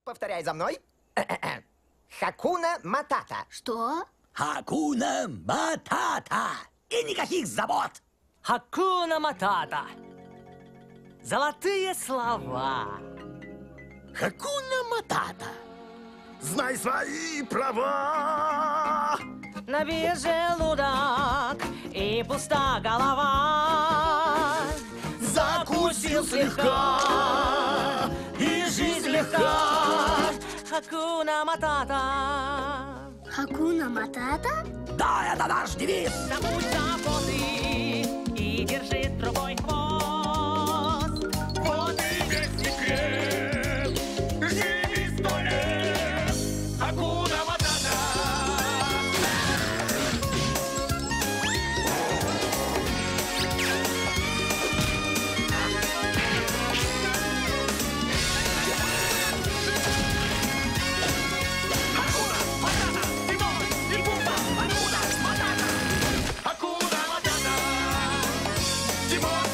Повторяй за мной. Хакуна Матата. Что? Хакуна Матата. И никаких забот. Хакуна Матата. Золотые слова. Хакуна Матата. Знай свои права. Набей желудок и пуста голова. Закусил слегка, и жизнь легка. Хакуна Матата. Хакуна Матата? Да, это наш девиз. Забудь заботы и держи другой хвост. вот и весь секрет. Живи 100 лет. Хакуна Матата. Хакуна Матата. Тимон и Пумба. Хакуна Матата. Хакуна Матата. Тимон